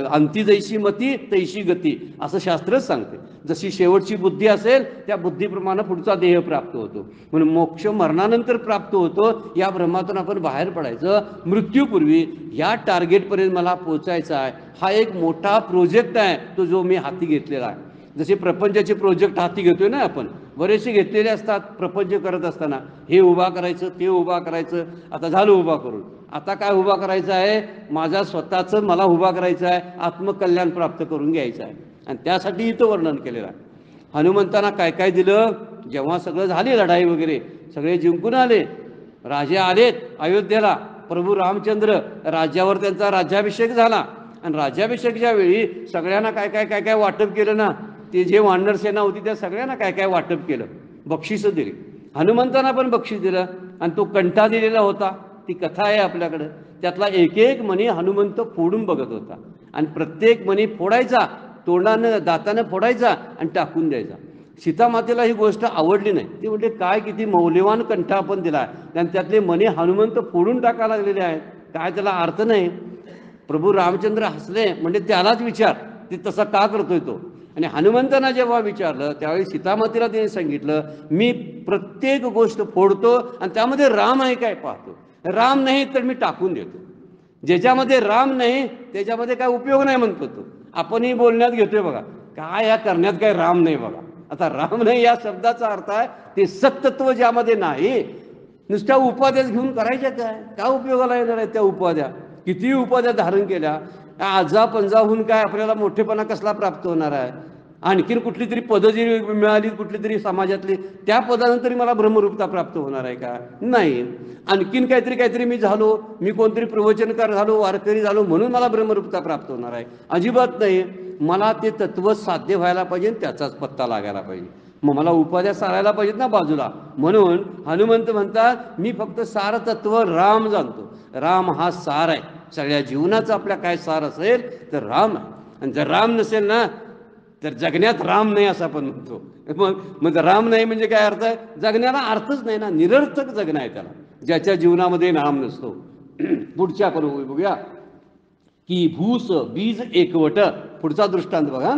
अंती जैशी मती तैशी गती असं शास्त्रच सांगते. जशी शेवटची बुद्धी असेल त्या बुद्धीप्रमाणे पुढचा देह प्राप्त होतो. म्हणून मोक्ष मरणानंतर प्राप्त होतो. या भ्रमातून आपण बाहेर पडायचं. मृत्यूपूर्वी या टार्गेटपर्यंत मला पोचायचा आहे. हा एक मोठा प्रोजेक्ट आहे तो जो मी हाती घेतलेला आहे. जसे प्रपंचाचे प्रोजेक्ट हाती घेतोय ना आपण, बरेचसे घेतलेले असतात. प्रपंच करत असताना हे उभा करायचं, ते उभा करायचं. आता झालं उभा करून, आता काय उभा करायचं आहे, माझा स्वतःचं मला उभा करायचं आहे, आत्मकल्याण प्राप्त करून घ्यायचं आहे. आणि त्यासाठी इथं वर्णन केलेलं आहे. हनुमंतांना काय काय दिलं, जेव्हा सगळं झाली लढाई वगैरे, सगळे जिंकून आले, राजे आलेत अयोध्येला, प्रभू रामचंद्र राज्यावर त्यांचा राज्याभिषेक झाला. आणि राज्याभिषेकच्या वेळी सगळ्यांना काय काय काय काय वाटप केलं ना, ते जे वानर सेना होती त्या सगळ्यांना काय काय वाटप केलं, बक्षिसं दिली. हनुमंतांना पण बक्षीस दिलं. आणि तो कंठा दिलेला होता, ती कथा आहे आपल्याकडं. त्यातला एक एक मणी हनुमंत फोडून बघत होता. आणि प्रत्येक मणी फोडायचा, तोंडानं दातानं फोडायचा आणि टाकून द्यायचा. सीतामातेला ही गोष्ट आवडली नाही. ती म्हणजे काय किती मौल्यवान कंठा आपण दिला आणि त्यातले मणी हनुमंत फोडून टाकायला लागलेले आहेत, काय त्याला अर्थ नाही. प्रभू रामचंद्र हसले. म्हणजे त्यालाच विचार, ते तसा का करतोय तो. आणि हनुमंतांना जेव्हा विचारलं त्यावेळी सीतामातेला तिने सांगितलं, मी प्रत्येक गोष्ट फोडतो आणि त्यामध्ये राम आहे काय पाहतो. राम नाही तर मी टाकून देतो. ज्याच्यामध्ये राम नाही त्याच्यामध्ये काय उपयोग नाही म्हणतो तो. आपणही बोलण्यात घेतोय बघा, काय या करण्यात काय राम नाही बघा. आता राम नाही या शब्दाचा अर्थ आहे ते सत्तत्व ज्यामध्ये नाही. नुसत्या उपाध्याच घेऊन करायच्या काय उपयोगाला येणार आहे त्या उपाध्या. किती उपाध्या धारण केल्या, आजा पंजाहून काय आपल्याला मोठेपणा कसला प्राप्त होणार आहे. आणखीन कुठली तरी पदं जी मिळाली कुठली तरी समाजातली, त्या पदानंतरी मला ब्रह्मरूपता प्राप्त होणार आहे का, नाही. आणखीन काहीतरी काहीतरी मी झालो, मी कोणतरी प्रवचनकार झालो, वारकरी झालो म्हणून मला ब्रह्मरूपता प्राप्त होणार आहे, अजिबात नाही. मला ते तत्व साध्य व्हायला पाहिजे, त्याचाच पत्ता लागायला पाहिजे. मग मला उपाध्या सारायला पाहिजेत ना बाजूला. म्हणून हनुमंत म्हणतात, मी फक्त सार तत्व राम जाणतो. राम हा सार आहे. सगळ्या जीवनाचा आपल्या काय सार असेल तर राम आहे. आणि जर राम नसेल ना तर जगण्यात राम नाही असं आपण म्हणतो. मग राम नाही म्हणजे काय अर्थ आहे, जगण्याला अर्थच नाही ना, निरर्थक जगणं आहे त्याला, ज्याच्या जीवनामध्ये नाम नसतो. पुढच्या आपण बघूया की भूस बीज एकवट. पुढचा दृष्टांत बघा,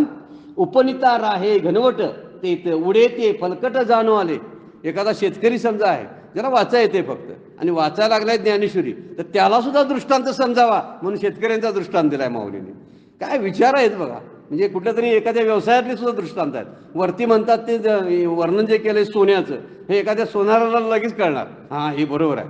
उपनिता राहे घनवट, ते उडे ते फलकट जाणू आले. एखादा शेतकरी समजा आहे, ज्याला वाचा येते फक्त आणि वाचायला लागलाय ज्ञानेश्वरी, तर त्याला सुद्धा दृष्टांत समजावा म्हणून शेतकऱ्यांचा दृष्टांत दिलाय माऊलीने. काय विचार आहेत बघा. म्हणजे कुठल्या तरी एखाद्या व्यवसायातले सुद्धा दृष्टांत आहेत. वरती म्हणतात ते वर्णन जे केलंय सोन्याचं, हे एखाद्या सोनाराला लगेच कळणार, हां हे बरोबर आहे.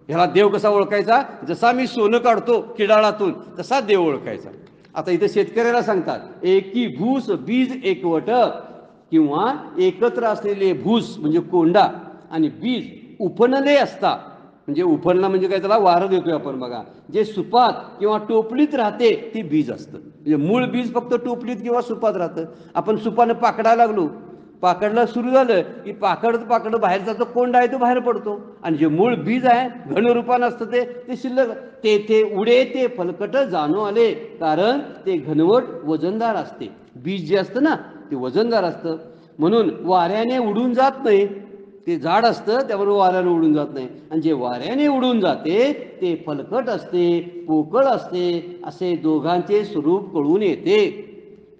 ह्याला देव कसा ओळखायचा, जसा मी सोनं काढतो किडाळातून तसा देव ओळखायचा. आता इथे शेतकऱ्याला सांगतात, एकी भूस बीज एकवट, किंवा एकत्र असलेले भूस म्हणजे कोंडा आणि बीज उपनले असता. म्हणजे उपनला म्हणजे काय, त्याला वारं देतोय आपण बघा. जे सुपात किंवा टोपलीत राहते ती बीज असतं. म्हणजे मूळ बीज फक्त टोपलीत किंवा सुपात राहतं. आपण सुपानं पाकडायला लागलो, पाकडलं सुरू झालं की पाकडत पाकडं बाहेर जातो, कोंडा आहे तो बाहेर पडतो. आणि जे मूळ बीज आहे घनरूपानं असतं ते शिल्लक. ते उडे ते फलकट जाणू आले, कारण ते घनवट वजनदार असते. बीज जे असतं ना ते वजनदार असतं, म्हणून वाऱ्याने उडून जात नाही. ते झाड असतं त्याबरोबर वाऱ्याने उडून जात नाही. आणि जे वाऱ्याने उडून जाते ते फलकट असते, पोकळ असते, असे दोघांचे स्वरूप कळून येते.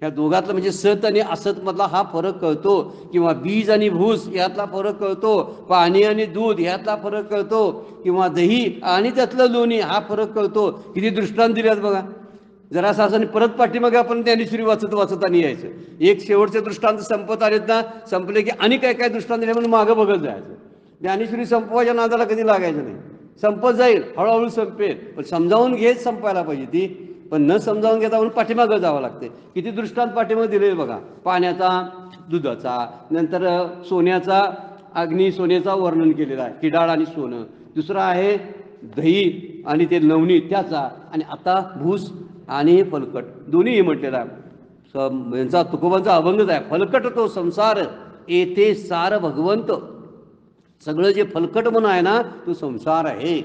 ह्या दोघातलं म्हणजे सत आणि असत मधला हा फरक कळतो, किंवा बीज आणि भूस यातला फरक कळतो, पाणी आणि दूध यातला फरक कळतो, किंवा दही आणि त्यातलं लोणी हा फरक कळतो. किती दृष्टांत दिल्यात बघा. जरा असं परत पाठीमागे आपण ज्ञानेश्वरी वाचत आणि यायचं. एक शेवटचे दृष्टांत संपत आलेत ना, संपले की आणि काय काय दृष्टांत दिले म्हणून मागं बघत जायचं. ज्ञानेश्वरी संपवायच्या नादाला कधी लागायचं नाही. संपत जाईल, हळूहळू संपेल, पण समजावून घेत संपायला पाहिजे ती. पण न समजावून घेता म्हणून पाठीमागं जावं लागते. किती दृष्टांत पाठीमागे दिले बघा. पाण्याचा, दुधाचा, नंतर सोन्याचा, अग्नी सोन्याचा वर्णन केलेलं आहे, किडाळ आणि सोनं. दुसरं आहे दही आणि ते नवनी त्याचा, आणि आता भूस आणि फलकट दोन्हीही म्हटलेलं आहे. यांचा तुकोबांचा अभंगच आहे, फलकट तो संसार येथे सार भगवंत. सगळं जे फलकट म्हणून आहे ना तो संसार आहे,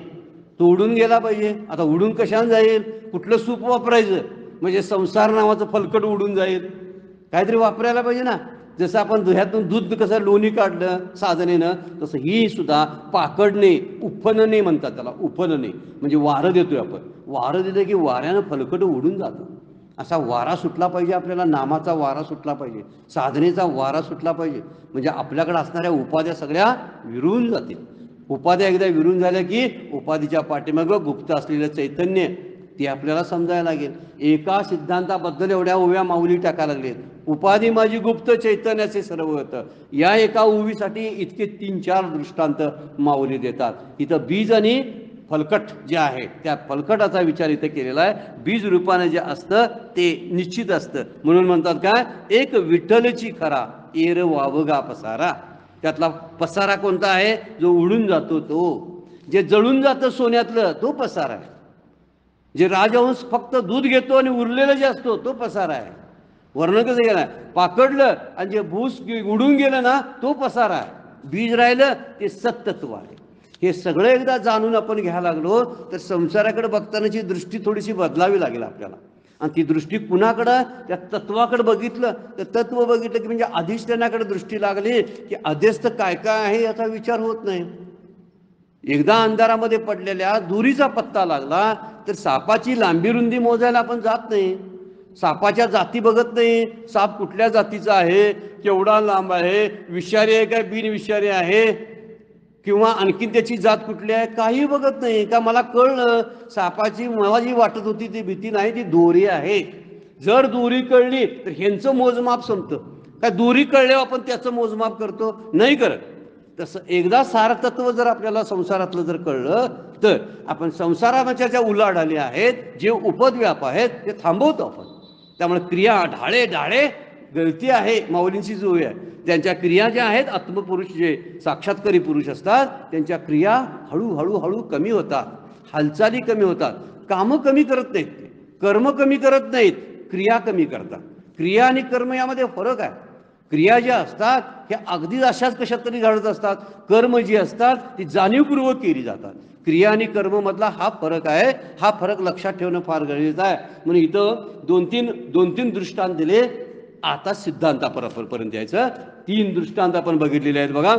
तो उडून गेला पाहिजे. आता उडून कशाने जाईल, कुठलं सूप वापरायचं म्हणजे संसार नावाचं फलकट उडून जाईल, काहीतरी वापरायला पाहिजे ना. जसं आपण दुधातून दूध कसं लोणी काढलं साधनेनं, तसं ही सुद्धा पाकडणे, उफनणे म्हणतात त्याला. उफनणे म्हणजे वारं देतोय आपण. वारं दिलं की वाऱ्यानं फलकट उडून जातं. असा वारा सुटला पाहिजे आपल्याला. नामाचा वारा सुटला पाहिजे, साधनेचा वारा सुटला पाहिजे. म्हणजे आपल्याकडे असणाऱ्या उपाध्या सगळ्या विरून जातील. उपाध्या एकदा विरून झाल्या की उपाधीच्या पाठीमागं गुप्त असलेलं चैतन्य ते आपल्याला समजायला लागेल. एका सिद्धांताबद्दल एवढ्या उव्या माऊली टाकायला लागलेत. उपाधी माझी गुप्त चैतन्याचे सर्व होतं. या एका उवीसाठी इतके 3-4 दृष्टांत माऊली देतात. इथं बीज आणि फलकट जे आहे त्या फलकटाचा विचार इथे केलेला आहे. बीज रूपाने जे असतं ते निश्चित असतं. म्हणून म्हणतात काय, एक विठ्ठलची खरा एर वावगा पसारा. त्यातला पसारा कोणता आहे, जो उडून जातो तो. जे जळून जातं सोन्यातलं तो पसारा आहे. जे राजहंस फक्त दूध घेतो आणि उरलेलं जे असतो तो पसारा आहे. वर्णन कसं गेलं, पाकडलं आणि जे भूस उडून गेलं ना तो पसारा आहे. बीज राहिलं ते सत्तत्व आहे. हे सगळं एकदा जाणून आपण घ्यायला लागलो तर संसाराकडे बघतानाची दृष्टी थोडीशी बदलावी लागेल आपल्याला. आणि ती दृष्टी कुणाकडं, त्या तत्वाकडे बघितलं तर तत्व बघितलं की म्हणजे अधिष्ठानाकडे दृष्टी लागली की अध्यस्त काय काय आहे याचा विचार होत नाही. एकदा अंधारामध्ये पडलेल्या दुरीचा पत्ता लागला तर सापाची लांबी रुंदी मोजायला आपण जात नाही. सापाच्या जाती बघत नाही. साप कुठल्या जातीचा आहे, केवढा लांब आहे, विषारी आहे काय बिनविषारी आहे, किंवा आणखीन त्याची जात कुठली आहे, काही बघत नाही. का मला कळलं सापाची मला जी वाटत होती ती भीती नाही, ती दोरी आहे. जर दोरी कळली तर ह्यांचं मोजमाप संपतं. काय दोरी कळल्यावर आपण त्याचं मोजमाप करतो, नाही करत. तसं एकदा सारतत्व जर आपल्याला संसारातलं जर कळलं तर आपण संसाराच्या ज्या उलाढाली आहेत, जे उपद्व्याप आहेत ते थांबवतो आपण. त्यामुळे क्रिया ढाळे ढाळे गळती आहे माऊलींची जो आहे, त्यांच्या क्रिया ज्या आहेत, आत्मपुरुष जे साक्षात्कारी पुरुष असतात त्यांच्या क्रिया हळूहळू हळू कमी होतात, हालचाली कमी होतात. कामं कमी करत नाहीत ते, कर्म कमी करत नाहीत, क्रिया कमी करतात. क्रिया आणि कर्म यामध्ये फरक आहे. क्रिया ज्या असतात ह्या अगदी अशाच कशात तरी घडत असतात. कर्म जी असतात ती जाणीवपूर्वक केली जातात. क्रिया आणि कर्म मधला हा फरक आहे. हा फरक लक्षात ठेवणं फार गरजेचं आहे. म्हणून इथं दोन तीन दृष्टांत दिले. आता सिद्धांतापर्यंत यायचं. 3 दृष्टांत आपण बघितलेले आहेत बघा.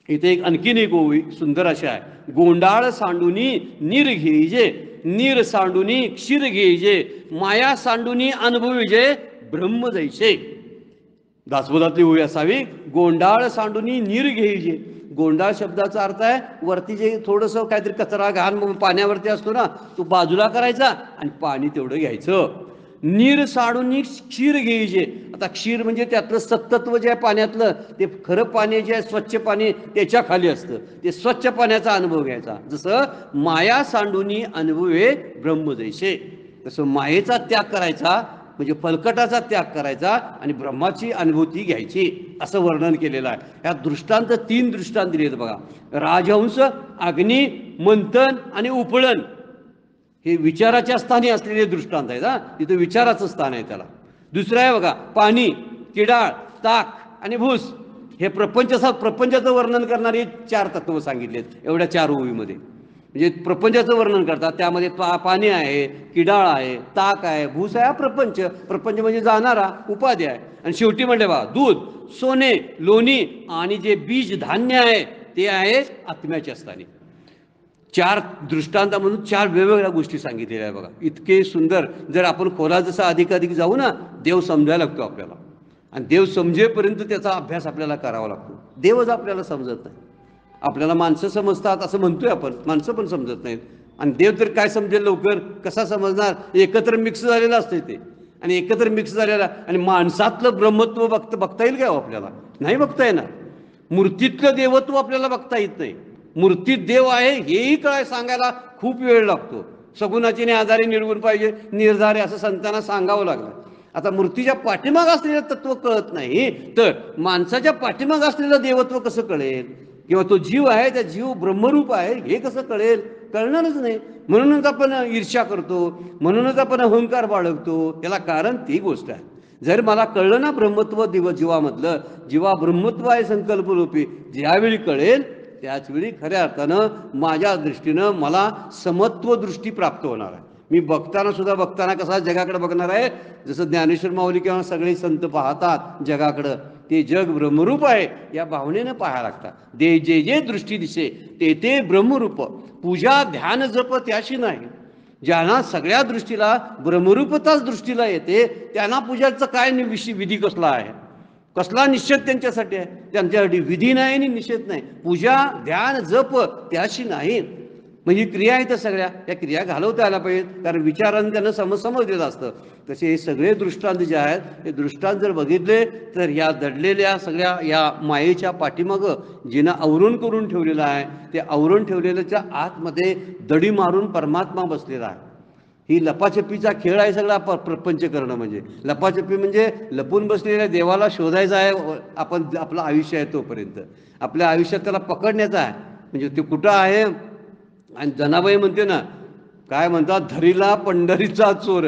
इथे आणखीन एक ओवी सुंदर अशी आहे. गोंडाळ सांडुनी नीर घेईजे, नीर सांडुनी क्षीर घेईजे, माया सांडुनी अनुभविजे ब्रह्म जैसे. दासबोधातली ओवी असावी. गोंडाळ सांडुनी नीर घेईजे. गोंडाळ शब्दाचा अर्थ आहे वरती जे थोडंसं काहीतरी कचरा घाण पाण्यावरती असतो ना, तो बाजूला करायचा आणि पाणी तेवढं घ्यायचं. नीर सांडुनी क्षीर घ्यायचे. आता क्षीर म्हणजे त्यातलं सत्तत्व जे आहे पाण्यातलं, ते खरं पाणी जे आहे स्वच्छ पाणी त्याच्या खाली असतं. ते स्वच्छ पाण्याचा अनुभव घ्यायचा. जसं माया सांडुनी अनुभवे ब्रह्म जैसे, तसं मायेचा त्याग करायचा म्हणजे फलकटाचा त्याग करायचा आणि ब्रह्माची अनुभूती घ्यायची, असं वर्णन केलेलं आहे. ह्या दृष्टांत 3 दृष्टांत दिलेत बघा. राजहंस, अग्नी, मंथन आणि उपळण हे विचाराच्या स्थानी असलेले दृष्टांत आहेत. तिथं विचाराचं स्थान आहे त्याला. दुसरं आहे बघा पाणी, किडाळ, ताक आणि भूस. हे प्रपंचाचं वर्णन करणारे 4 तत्व सांगितलेत एवढ्या 4 ओवीमध्ये. म्हणजे प्रपंचाचं वर्णन करतात. त्यामध्ये पाणी आहे, किडाळ आहे, ताक आहे, भूस आहे. हा प्रपंच म्हणजे जाणारा उपाधी आहे. आणि शेवटी म्हणले बा दूध, सोने, लोणी आणि जे बीज धान्य आहे ते आहे आत्म्याच्या स्थानी. 4 दृष्टांतामधून 4 वेगवेगळ्या गोष्टी सांगितलेल्या आहे बघा. इतके सुंदर. जर आपण खोला जसं अधिक जाऊ ना, देव समजायला लागतो आपल्याला. आणि देव समजेपर्यंत त्याचा अभ्यास आपल्याला करावा लागतो. देवच आपल्याला समजत नाही. आपल्याला माणसं समजतात असं म्हणतोय आपण, माणसं पण समजत नाहीत. आणि देव तर काय समजेल लवकर, कसा समजणार. एकत्र मिक्स झालेलं असते ते. आणि एकत्र मिक्स झालेला आणि माणसातलं ब्रह्मत्व बघता येईल काय आपल्याला, नाही बघता येणार. मूर्तीतलं देवत्व आपल्याला बघता येत नाही. मूर्तीत देव आहे हेही काय सांगायला खूप वेळ लागतो. सगुणाची आधारे निर्गुण पाहिजे, निर्धारे असं संतांना सांगावं लागलं. आता मूर्तीच्या पाठीमाग असलेलं तत्व कळत नाही तर माणसाच्या पाठीमाग असलेलं देवत्व कसं कळेल, किंवा तो जीव आहे त्या जीव ब्रह्मरूप आहे हे कसं कळेल, कळणारच नाही. म्हणूनच आपण ईर्ष्या करतो, म्हणूनच आपण अहंकार बाळगतो. याला कारण ती गोष्ट आहे. जर मला कळलं ना ब्रह्मत्व जीवामधलं, जीवा ब्रह्मत्व आहे संकल्परूपी, ज्यावेळी कळेल त्याचवेळी खऱ्या अर्थानं माझ्या दृष्टीनं मला समत्व दृष्टी प्राप्त होणार आहे. मी बघताना कसा जगाकडे बघणार आहे, जसं ज्ञानेश्वर माऊली किंवा सगळे संत पाहतात जगाकडं, ते जग ब्रह्मरूप आहे या भावनेनं पाहायला लागतात. दे जे जे दृष्टी दिसे ते ते ब्रह्मरूप, पूजा ध्यान जप त्याशी नाही. ज्यांना सगळ्या दृष्टीला ब्रह्मरूपताच दृष्टीला येते त्यांना पूजाचं काय विधी कसला आहे, कसला निषेध त्यांच्यासाठी आहे? त्यांच्यासाठी विधी नाही आणि निषेध नाही. पूजा ध्यान जप त्याशी नाही. मग ही क्रिया आहे तर सगळ्या या क्रिया घालवता आल्या पाहिजेत, कारण विचारांनी त्यांना समजलेलं असतं. तसे हे सगळे दृष्टांत जे आहेत हे दृष्टांत जर बघितले तर ह्या दडलेल्या सगळ्या या मायेच्या पाठीमागं जिनं आवरण करून ठेवलेलं आहे ते आवरण ठेवलेल्याच्या आतमध्ये दडी मारून परमात्मा बसलेला आहे. ही लपाछपीचा खेळ आहे सगळा प्रपंच करणं. म्हणजे लपाछपी म्हणजे लपून बसलेल्या देवाला शोधायचा आहे. आपण आपलं आयुष्य आहे तोपर्यंत आपल्या आयुष्यात त्याला पकडण्याचा आहे. म्हणजे ते कुठं आहे? आणि जनाबाई म्हणते ना, काय म्हणतात, धरीला पंढरीचा चोर,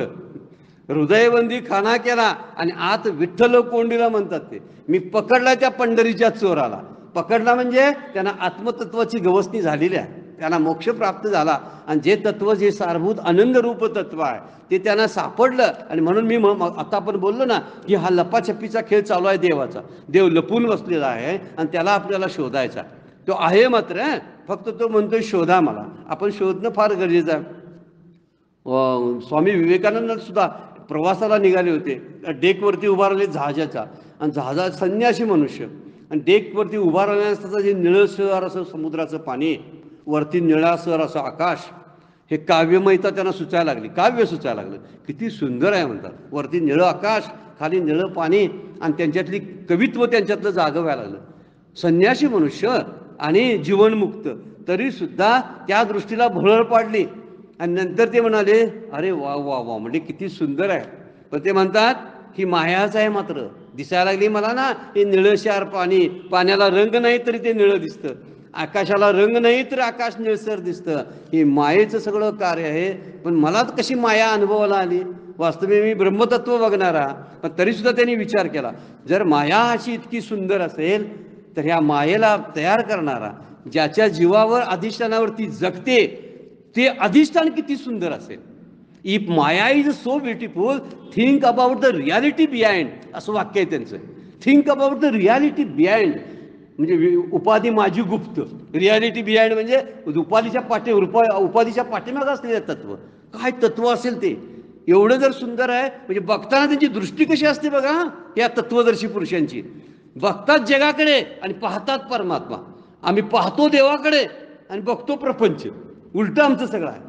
हृदयबंदी खाना केला आणि आत विठ्ठल कोंडीला म्हणतात. ते मी पकडला त्या पंढरीच्या चोराला. पकडला म्हणजे त्यांना आत्मतत्वाची गवसणी झालेली आहे, त्यांना मोक्ष प्राप्त झाला. आणि जे तत्व जे सारभूत आनंद रूप तत्व आहे ते त्यांना सापडलं. आणि म्हणून मी आता आपण बोललो ना की हा लपाछपीचा खेळ चालू आहे देवाचा. देव लपून बसलेला आहे आणि त्याला आपल्याला शोधायचा. तो आहे मात्र, फक्त तो म्हणतोय शोधा मला. आपण शोधणं फार गरजेचं आहे. स्वामी विवेकानंद सुद्धा प्रवासाला निघाले होते. डेकवरती उभा राहिले जहाजाचा, आणि जहाजा संन्यासी मनुष्य, आणि डेकवरती उभा राहिल्यानंतर जे निळसर असं समुद्राचं पाणी, वरती निळासर असं आकाश, हे काव्यमयता त्यांना सुचायला लागली. काव्य सुचायला लागलं. किती सुंदर आहे म्हणतात. वरती निळं आकाश, खाली निळं पाणी, आणि त्यांच्यातली कवित्व त्यांच्यातलं जागं व्हायला लागलं. संन्यासी मनुष्य आणि जीवनमुक्त, तरी सुद्धा त्या दृष्टीला भुरळ पाडली. आणि नंतर ते म्हणाले, अरे वा वा वा, म्हणजे किती सुंदर आहे. पण ते म्हणतात की मायाच आहे मात्र. दिसायला लागली मला ना हे निळशार पाणी, पाण्याला रंग नाही तरी ते निळं दिसतं, आकाशाला रंग नाही तर आकाश निळसर दिसतं. हे मायेचं सगळं कार्य आहे. पण मला कशी माया अनुभवाला आली? वास्तविक मी ब्रह्मतत्व बघणारा. पण तरीसुद्धा त्यांनी विचार केला, जर माया अशी इतकी सुंदर असेल तर ह्या मायेला तयार करणारा, ज्याच्या जीवावर अधिष्ठानावरती जगते, ते अधिष्ठान किती सुंदर असेल. If Maya is so beautiful, think about the reality behind, असं वाक्य आहे त्यांचं. Think about the reality behind, म्हणजे उपाधी माझी गुप्त, रियालिटी बिहाइंड म्हणजे उपाधीच्या पाठीमागं असलेलं तत्व. काय तत्व असेल ते, एवढं जर सुंदर आहे. म्हणजे बघताना त्यांची दृष्टी कशी असते बघा या तत्वदर्शी पुरुषांची. बघतात जगाकडे आणि पाहतात परमात्मा. आम्ही पाहतो देवाकडे आणि बघतो प्रपंच. उलटं आमचं सगळं आहे.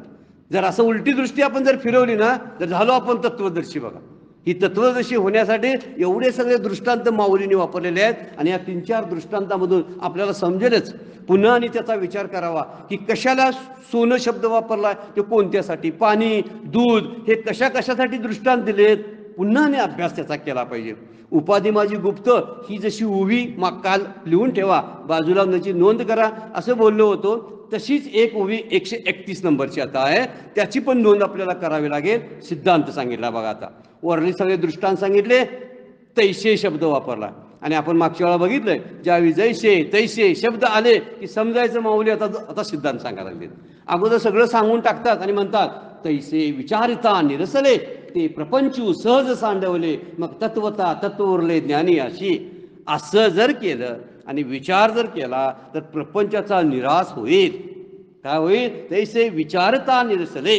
जर असं उलटी दृष्टी आपण जर फिरवली ना तर झालो आपण तत्वदर्शी. बघा, ही तत्वदर्शी होण्यासाठी एवढे सगळे दृष्टांत माऊलीने वापरलेले आहेत. आणि या 3-4 दृष्टांतामधून आपल्याला समजेलच. पुन्हा आणि त्याचा विचार करावा की कशाला सोनं शब्द वापरला, ते कोणत्यासाठी, पाणी दूध हे कशासाठी दृष्टांत दिलेत, पुन्हा आणि अभ्यास त्याचा केला पाहिजे. उपाधी माझी गुप्त ही जशी उभी काल लिहून ठेवा, बाजूला त्याची नोंद करा असं बोललो होतो, तशीच एक उभी 131 नंबरची आता आहे, त्याची पण नोंद आपल्याला करावी लागेल. सिद्धांत सांगितला बघा. आता वरले सगळे दृष्टांत सांगितले, तैसे शब्द वापरला. आणि आपण मागच्या वेळा बघितलंय, ज्यावेळी जैसे तैसे शब्द आले की समजायचं माऊली आता सिद्धांत सांगायला लागले. अगोदर सगळं सांगून टाकतात आणि म्हणतात तैसे विचारिता निरसले, ते प्रपंचू सहज सांडवले, मग तत्वता तत्वरले ज्ञानी अशी. असं जर केलं आणि विचार जर केला तर प्रपंचाचा निराश होईल. काय होईल? तैसे विचारता निरसले,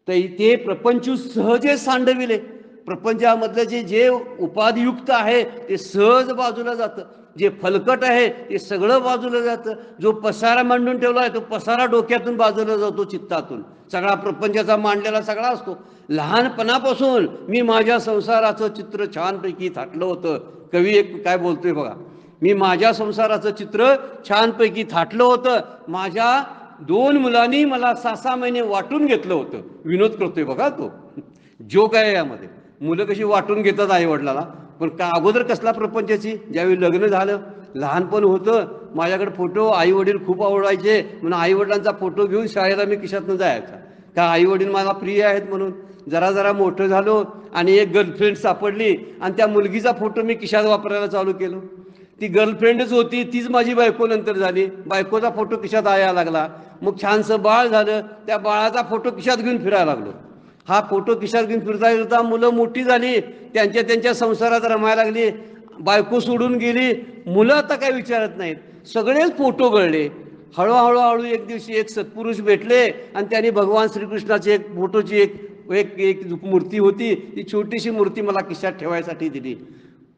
ते प्रपंचू सहजे सांडविले. प्रपंचामधलं जे उपाधियुक्त आहे ते सहज बाजूला जातं. जे फलकट आहे ते सगळं बाजूला जातं. जो पसारा मांडून ठेवला आहे तो पसारा डोक्यातून बाजूला जातो, चित्तातून. सगळा प्रपंचाचा मांडलेला सगळा असतो. लहानपणापासून मी माझ्या संसाराचं चित्र छानपैकी थाटलं होतं. कवी एक काय बोलतोय बघा, मी माझ्या संसाराचं चित्र छानपैकी थाटलं होतं, माझ्या 2 मुलांनी मला 6-6 महिने वाटून घेतलं होतं. विनोद करतोय बघा तो. जोक आहे यामध्ये. मुलं कशी वाटून घेतात आई वडिलाला, पण का अगोदर कसला प्रपंचाची, ज्यावेळी लग्न झालं, लहानपण होतं, माझ्याकडे फोटो आई वडील खूप आवडायचे म्हणून आई वडिलांचा फोटो घेऊन शाळेला मी खिशातनं जायचा. का आई वडील मला प्रिय आहेत म्हणून. जरा मोठं झालो आणि एक गर्लफ्रेंड सापडली आणि त्या मुलगीचा फोटो मी खिशात वापरायला चालू केलो. ती गर्लफ्रेंडच होती, तीच माझी बायको नंतर झाली. बायकोचा फोटो खिशात यायला लागला. मग छानसं बाळ झालं, त्या बाळाचा फोटो खिशात घेऊन फिरायला लागलो. हा फोटो खिशात घेऊन फिरता मुलं मोठी झाली, त्यांच्या संसारात रमायला लागली. बायको सोडून गेली, मुलं आता काय विचारत नाहीत, सगळेच फोटो गळले. हळूहळू एक दिवशी एक सत्पुरुष भेटले आणि त्यांनी भगवान श्रीकृष्णाची एक फोटोची एक एक एक मूर्ती होती, ती छोटीशी मूर्ती मला खिशात ठेवायसाठी दिली.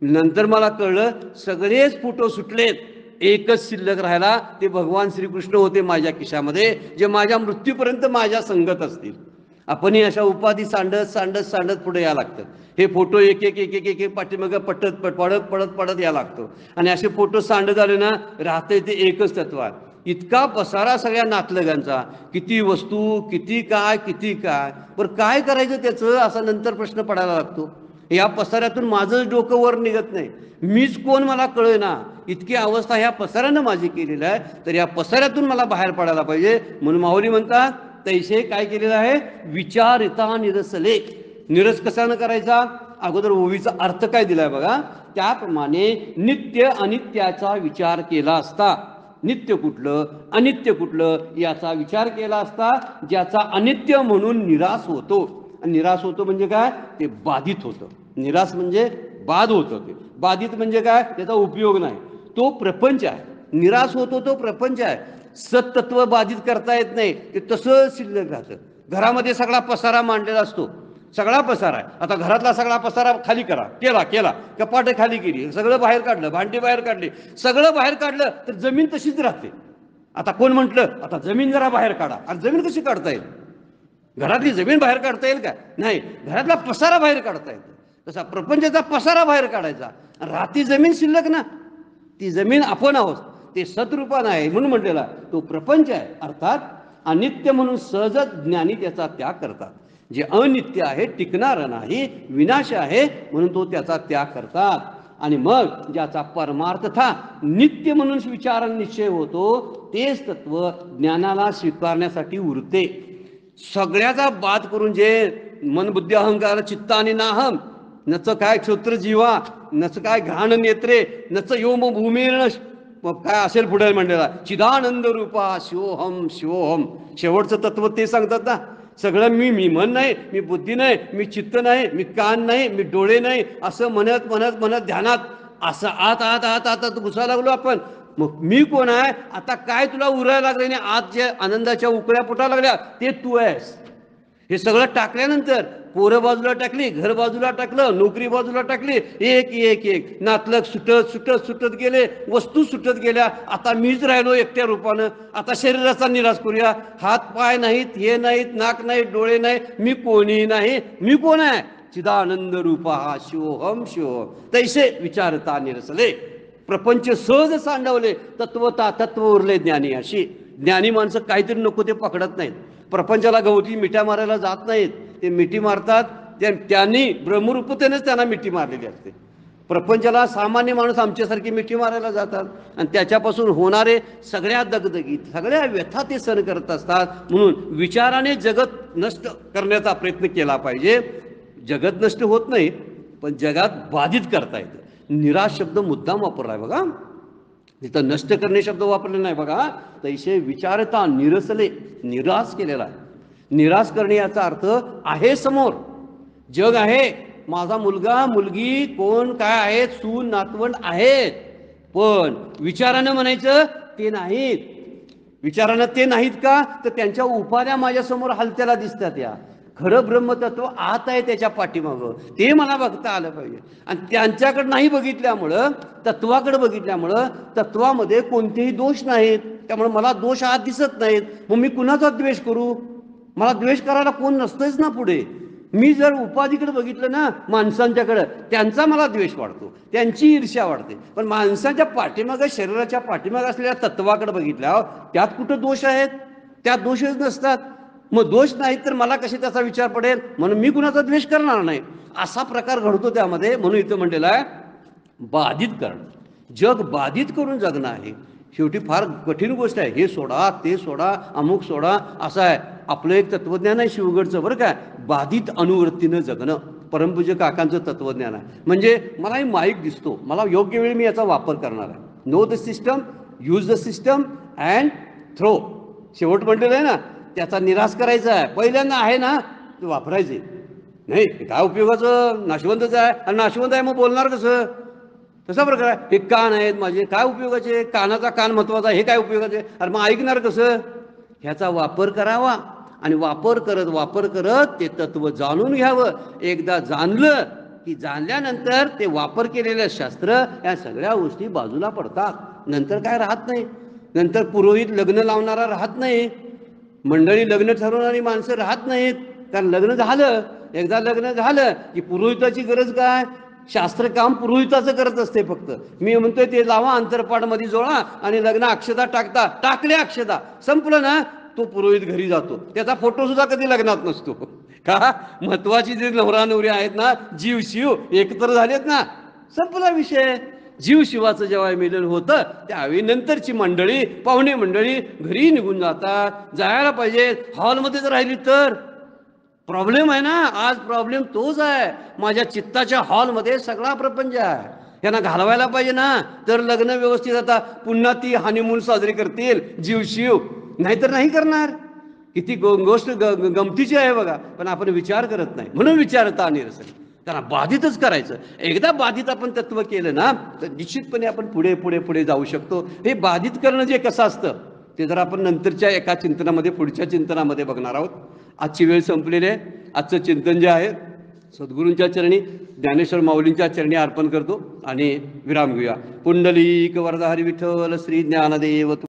नंतर मला कळलं सगळेच फोटो सुटलेत, एकच शिल्लक राहिला, ते भगवान श्रीकृष्ण होते माझ्या खिशामध्ये, जे माझ्या मृत्यूपर्यंत माझ्या संगत असतील. आपणही अशा उपाधी सांडत सांडत सांडत पुढे या लागतात. हे फोटो एक एक एक एक एक एक पाठीमागं पडत पडत पडत या लागतो. आणि असे फोटो सांडत आले ना, राहते ते एकच तत्व आहे. इतका पसारा सगळ्या नातलगांचा, किती वस्तू, किती काय, पण काय करायचं त्याचं, असा नंतर प्रश्न पडायला लागतो. या पसाऱ्यातून माझंच डोकं वर निघत नाही, मीच कोण मला कळेना, इतकी अवस्था ह्या पसाऱ्यानं माझी केलेली आहे. तर या पसाऱ्यातून मला बाहेर पडायला पाहिजे. म्हणून माऊली म्हणतात तैसे काय केलेलं आहे, विचारिता निरसले. निरस कशानं करायचा, अगोदर ओवीचा अर्थ काय दिलाय बघा. त्याप्रमाणे नित्य अनित्याचा विचार केला असता, नित्य कुठलं अनित्य कुठलं याचा विचार केला असता, ज्याचा अनित्य म्हणून निराश होतो. आणि निराश होतो म्हणजे काय, ते बाधित होतं. निराश म्हणजे बाद होतं, ते बाधित म्हणजे काय, त्याचा उपयोग नाही, तो प्रपंच आहे. निराश होतो तो प्रपंच आहे. सत्तत्व बाधित करता येत नाही, ते तसंच शिल्लक राहतं. घरामध्ये सगळा पसारा मांडलेला असतो, सगळा पसारा आहे. आता घरातला सगळा पसारा खाली करा, केला कपाटे खाली केली, सगळं बाहेर काढलं, भांडी बाहेर काढली, सगळं बाहेर काढलं तर जमीन तशीच राहते. आता कोण म्हटलं आता जमीन जरा बाहेर काढा, आणि जमीन कशी काढता येईल, घरातली जमीन बाहेर काढता येईल का, नाही, घरातला पसारा बाहेर काढता येतो. तसा प्रपंचाचा पसारा बाहेर काढायचा, राहती जमीन शिल्लक ना, ती जमीन आपण आहोत, ते सद्रूपान आहे. म्हणून म्हटलेला तो प्रपंच आहे. अर्थात अनित्य म्हणून सहजच ज्ञानी त्याचा त्याग करतात. जे अनित्य आहे, टिकणार नाही, विनाश आहे, म्हणून तो त्याचा त्याग करतात. आणि मग ज्याचा परमार्थता नित्य म्हणून विचार निश्चय होतो, तेच तत्व ज्ञानाला स्वीकारण्यासाठी उरते. सगळ्याचा बाद करून जे मन बुद्धी अहंकार चित्त आणि नाहम, नच काय क्षोत्र जीवा, नच काय घाण नेत्रे, नच योम भूमीर्ण, काय असेल पुढे म्हणलेला, चिदानंद रूपा शिवोहम शिवोहम. शेवटचं तत्व ते सांगतात ना, सगळं मी मन नाही, मी बुद्धी नाही, मी चित्त नाही, मी कान नाही, मी डोळे नाही, असं म्हणत म्हणत म्हणत ध्यानात असं आत आत आत आत घुसायला लागलो आपण. मग मी कोण आहे, आता काय तुला उरायला लागले, आणि आत जे आनंदाच्या उकळ्या फुटायला लागल्या ते तू आहेस. हे सगळं टाकल्यानंतर पोरं बाजूला टाकली, घर बाजूला टाकलं, नोकरी बाजूला टाकली, एक एक एक नातलग सुटत सुटत सुटत गेले, वस्तू सुटत गेल्या. आता मीच राहिलो एकट्या रूपानं. आता शरीराचा निराश करूया, हात पाय नाहीत, हे नाहीत, नाक नाहीत, डोळे नाही, मी कोणी नाही. मी कोण आहे, चिदानंद रूपा शिवोहम शिवोहम. तैसे विचारता निरसले. प्रपंच सहज सांडवले, तत्व उरले ज्ञानी. अशी ज्ञानी माणसं काहीतरी नको ते पकडत नाहीत. प्रपंचाला गवती मिठ्या मारायला जात नाहीत, ते मिठी मारतात. त्यांनी ब्रह्मरूपतेनेच त्यांना मिठी मारलेली असते. प्रपंचाला सामान्य माणूस आमच्यासारखी मिठी मारायला जातात, आणि त्याच्यापासून होणारे सगळ्या दगदगीत, सगळ्या व्यथा ते सहन करत असतात. म्हणून विचाराने जगत नष्ट करण्याचा प्रयत्न केला पाहिजे. जगत नष्ट होत नाही, पण जगात बाधित करता येतं. निराश शब्द मुद्दाम वापरलाय बघा, तिथं नष्ट करणे शब्द वापरले नाही बघा. तैसे विचारता निरसले, निराश केलेला आहे. निराश करणे याचा अर्थ आहे समोर जग आहे, माझा मुलगा मुलगी कोण काय आहेत, सून नातवंड आहेत, पण विचारानं म्हणायचं ते नाहीत. विचारानं ते नाहीत का, तर त्यांच्या उपाध्या माझ्यासमोर हलत्याला दिसतात. या खरं ब्रह्मतत्व आत आहे त्याच्या पाठीमागं, ते मला बघता आलं पाहिजे. आणि त्यांच्याकडे नाही बघितल्यामुळं, तत्वाकडे बघितल्यामुळं तत्वामध्ये कोणतेही दोष नाहीत, त्यामुळे मला दोष आत दिसत नाहीत. मग मी कुणाचा द्वेष करू, मला द्वेष करायला कोण नसतंच ना पुढे. मी जर उपाधीकडे बघितलं ना, माणसांच्याकडं, त्यांचा मला द्वेष वाढतो, त्यांची ईर्ष्या वाढते. पण माणसाच्या पाठीमागं, शरीराच्या पाठीमागं असलेल्या तत्वाकडे बघितल्यावर त्यात कुठं दोष आहेत, त्यात दोषच नसतात. मग दोष नाहीत तर मला कसे त्याचा विचार पडेल, म्हणून मी कुणाचा द्वेष करणार नाही. असा प्रकार घडतो त्यामध्ये. म्हणून इथं म्हणलेलं आहे बाधित करणं, जग बाधित करून जगणं आहे. शेवटी फार कठीण गोष्ट आहे. हे सोडा, ते सोडा, अमुक सोडा, असं आहे. आपलं एक तत्वज्ञान आहे शिवगडचं बरं काय, बाधित अनुवृत्तीनं जगणं. परमपूज्य काकांचं तत्वज्ञान आहे. म्हणजे मलाही माईक दिसतो, मला योग्य वेळी मी याचा वापर करणार आहे. Know the system, use the system and throw. शेवट म्हटलेलं आहे ना, त्याचा निराश करायचा आहे. पहिल्यांदा आहे ना ते वापरायचे नाही, काय उपयोगाचं, नाशवंतच आहे. आणि नाशवंत आहे मग बोलणार कसं, तसा प्रकार आहे. हे कान आहेत माझे, काय उपयोगाचे? कानाचा कान महत्वाचा, हे काय उपयोगाचे? अरे मग ऐकणार कसं? ह्याचा वापर करावा आणि वापर करत ते तत्व जाणून घ्यावं. एकदा जाणलं की जाणल्यानंतर ते वापर केलेलं शास्त्र या सगळ्या गोष्टी बाजूला पडतात. नंतर काय राहत नाही. नंतर पुरोहित लग्न लावणारा राहत नाही, मंडळी लग्न ठरवणारी माणसं राहत नाहीत. कारण लग्न झालं, एकदा लग्न झालं की पुरोहिताची गरज काय? शास्त्र काम पुरोहिताचं करत असते फक्त. मी म्हणतोय ते लावा अंतरपाडमध्ये जोडा आणि लग्न अक्षता टाकल्या अक्षता संपलं ना, तो पुरोहित घरी जातो. त्याचा फोटो सुद्धा कधी लग्नात नसतो. का? महत्वाची जे नवरा नवरी आहेत ना, जीव शिव एकत्र झालेत ना, संपला विषय. जीव शिवाचं जेव्हा मिलन होतं त्यावेळी नंतरची मंडळी, पाहुणे मंडळी घरी निघून जातात. जायला पाहिजे, हॉलमध्येच राहिली तर प्रॉब्लेम आहे ना. आज प्रॉब्लेम तोच आहे. माझ्या चित्ताच्या हॉलमध्ये सगळा प्रपंच आहे, यांना घालवायला पाहिजे ना, तर लग्न व्यवस्थित. आता पुन्हा ती हनीमून साजरी करतील जीव शिव, नाहीतर नाही करणार. किती गोष्ट गमतीची आहे बघा. पण आपण विचार करत नाही, म्हणून विचारता निरसन. त्यांना बाधितच करायचं. एकदा बाधित आपण तत्व केलं ना तर निश्चितपणे आपण पुढे पुढे पुढे जाऊ शकतो. हे बाधित करणं जे कसं असतं ते जर आपण नंतरच्या एका चिंतनामध्ये, पुढच्या चिंतनामध्ये बघणार आहोत. आजची वेळ संपलेली आहे. आजचं चिंतन जे आहे सद्गुरूंच्या चरणी, ज्ञानेश्वर माऊलींच्या चरणी अर्पण करतो आणि विराम घेऊया. पुंडलिक वरदा हरी विठ्ठल श्री ज्ञानदेव